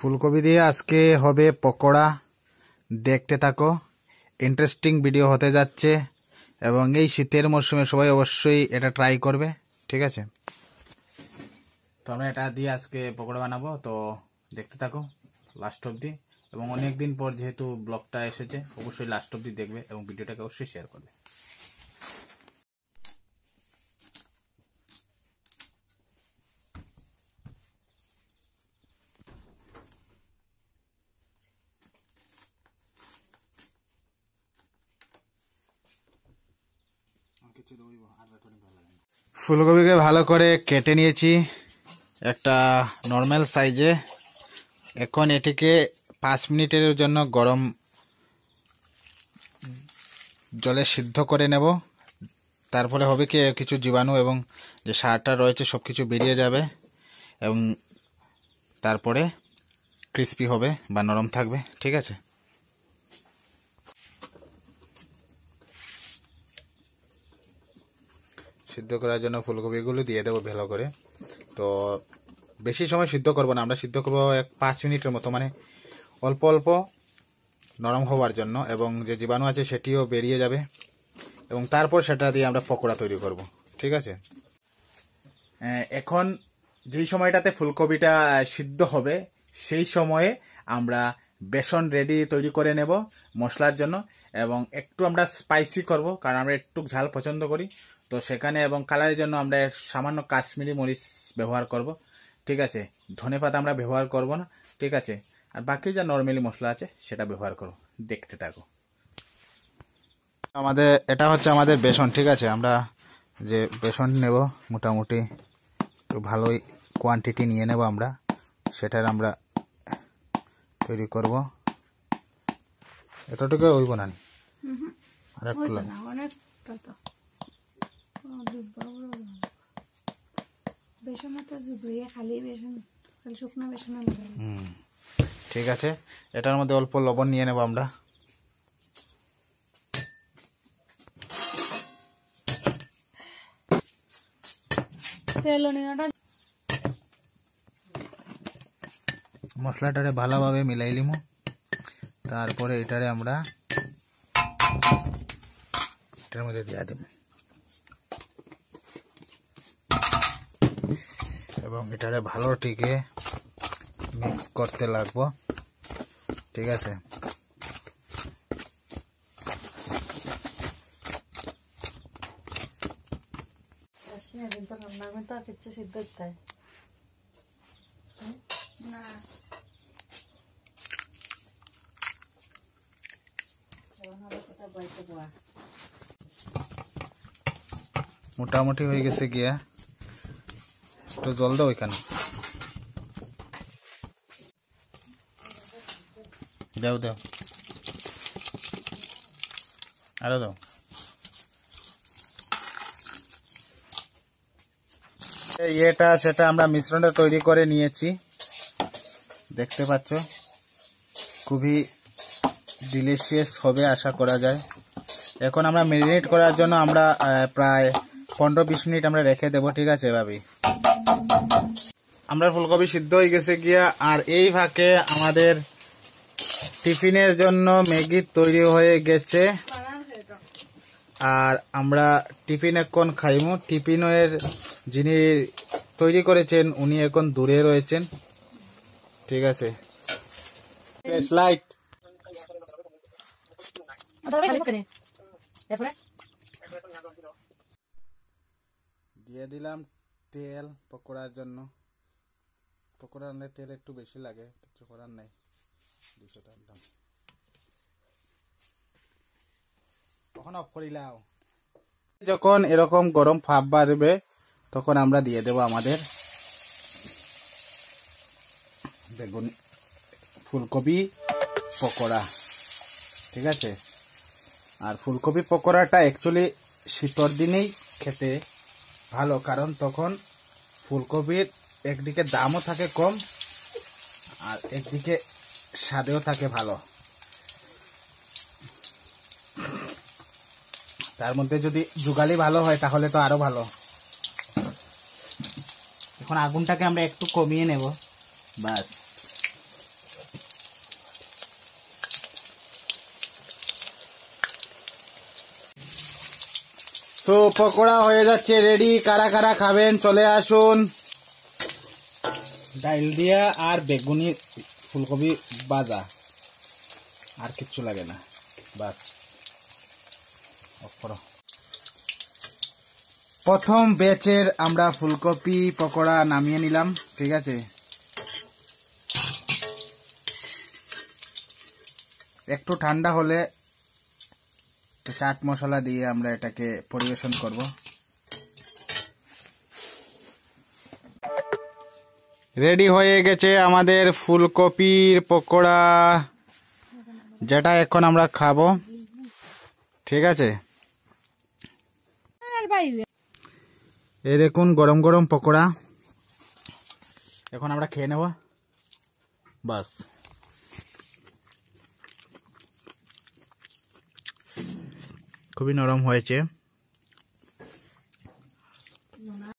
ফুলকপি দিয়ে আজকে হবে পকোড়া, দেখতে থাকো। ইন্টারেস্টিং ভিডিও হতে যাচ্ছে এবং এই শীতের মরশুমে সবাই অবশ্যই এটা ট্রাই করবে, ঠিক আছে? তো আমরা এটা দিয়ে আজকে পকোড়া বানাবো, তো দেখতে থাকো লাস্ট অবধি। এবং অনেক দিন পর যেহেতু ব্লগটা এসেছে, অবশ্যই লাস্ট অবধি দেখবে এবং ভিডিওটাকে অবশ্যই শেয়ার করবে। ফুলকপিকে ভালো করে কেটে নিয়েছি একটা নর্মাল সাইজে। এখন এটিকে 5 মিনিটের জন্য গরম জলে সিদ্ধ করে নেব। তারপরে হবে কি কিছু জীবাণু এবং যে সারটা রয়েছে সব কিছু বেরিয়ে যাবে এবং তারপরে ক্রিস্পি হবে বা নরম থাকবে, ঠিক আছে? সিদ্ধ করার জন্য ফুলকপিগুলো দিয়ে দেবো ভালো করে। তো বেশি সময় সিদ্ধ করবো না, আমরা সিদ্ধ করবো 5 মিনিটের মতো, মানে অল্প অল্প নরম হওয়ার জন্য, এবং যে জীবাণু আছে সেটিও বেরিয়ে যাবে এবং তারপর সেটা দিয়ে আমরা পকোড়া তৈরি করব, ঠিক আছে? এখন যেই সময়টাতে ফুলকপিটা সিদ্ধ হবে সেই সময়ে আমরা বেসন রেডি তৈরি করে নেব মশলার জন্য, এবং একটু আমরা স্পাইসি করব কারণ আমরা একটু ঝাল পছন্দ করি, তো সেখানে এবং কালারের জন্য আমরা সামান্য কাশ্মীরি মরিচ ব্যবহার করব, ঠিক আছে? ধনেপাতা আমরা ব্যবহার করব না, ঠিক আছে? আর বাকি যা নর্মালি মশলা আছে সেটা ব্যবহার করো, দেখতে থাকো। এটা হচ্ছে আমাদের বেসন, ঠিক আছে? আমরা যে বেসন নেব মোটামুটি একটু ভালোই কোয়ান্টিটি নিয়ে নেব আমরা, সেটার আমরা তৈরি করব। এতটুকু হইব না, আর একটু ঠিক আছে। এটার মধ্যে অল্প লবণ নিয়ে নেব আমরা। মশলাটারে ভালোভাবে মিলাই লিমু, তারপরে এটারে আমরা এটার মধ্যে দিয়ে দেব এবং এটারে ভালো টিকে মিক্স করতে লাগবো, ঠিক আছে? মোটামুটি হয়ে গেছে গিয়া, একটু জল দাও ওইখানে, দাও দাও আরো দাও। এটা সেটা আমরা মিশ্রণটা তৈরি করে নিয়েছি, দেখতে পাচ্ছ, খুবই ডিলিশিয়াস হবে আশা করা যায়। এখন আমরা ম্যারিনেট করার জন্য আমরা প্রায় 15-20 মিনিট আমরা রেখে দেবো, ঠিক আছে ভাবি? আমরা ফুলকপি সিদ্ধ হয়ে গেছে গিয়া, আর এই ফাঁকে আমাদের টিফিনের জন্য ম্যাগি তৈরি হয়ে গেছে, আর আমরা টিফিন এখন খাইমু। টিফিনের যিনি তৈরি করেছেন উনি এখন দূরে রয়েছেন, ঠিক আছে? লাইট দিয়ে দিলাম তেল পকোড়ার জন্য। পকোড়া রান্নার তেল একটু বেশি লাগে, কিছু করার নাই, 200 টাকা দাম। তখন অফ করিলাও। যখন এরকম গরম ভাপ বাড়বে তখন আমরা দিয়ে দেব আমাদের বেগুন ফুলকপি পকোড়া, ঠিক আছে? আর ফুলকপি পকোড়াটা অ্যাকচুয়ালি শীতের দিনেই খেতে ভালো, কারণ তখন ফুলকপির একদিকে দামও থাকে কম আর একদিকে স্বাদেও থাকে ভালো। তার মধ্যে যদি জুগালি ভালো হয় তাহলে তো আরো ভালো। এখন আগুনটাকে আমরা একটু কমিয়ে নেব, বাস। তো পকোড়া হয়ে যাচ্ছে রেডি। কারা কারা খাবেন চলে আসুন। ডাইল দিয়া আর বেগুনি ফুলকপি ভাজা, আর কিচ্ছু লাগে না, বাস। প্রথম ব্যাচের আমরা ফুলকপি পকোড়া নামিয়ে নিলাম, ঠিক আছে। একটু ঠান্ডা হলে চাট মশলা দিয়ে আমরা এটাকে পরিবেশন করব। রেডি হয়ে গেছে আমাদের ফুলকপির পকোড়া, যেটা এখন আমরা খাবো, ঠিক আছে। এই দেখুন গরম গরম পকোড়া, এখন আমরা খেয়ে নেব, বাস। খুবই নরম হয়েছে।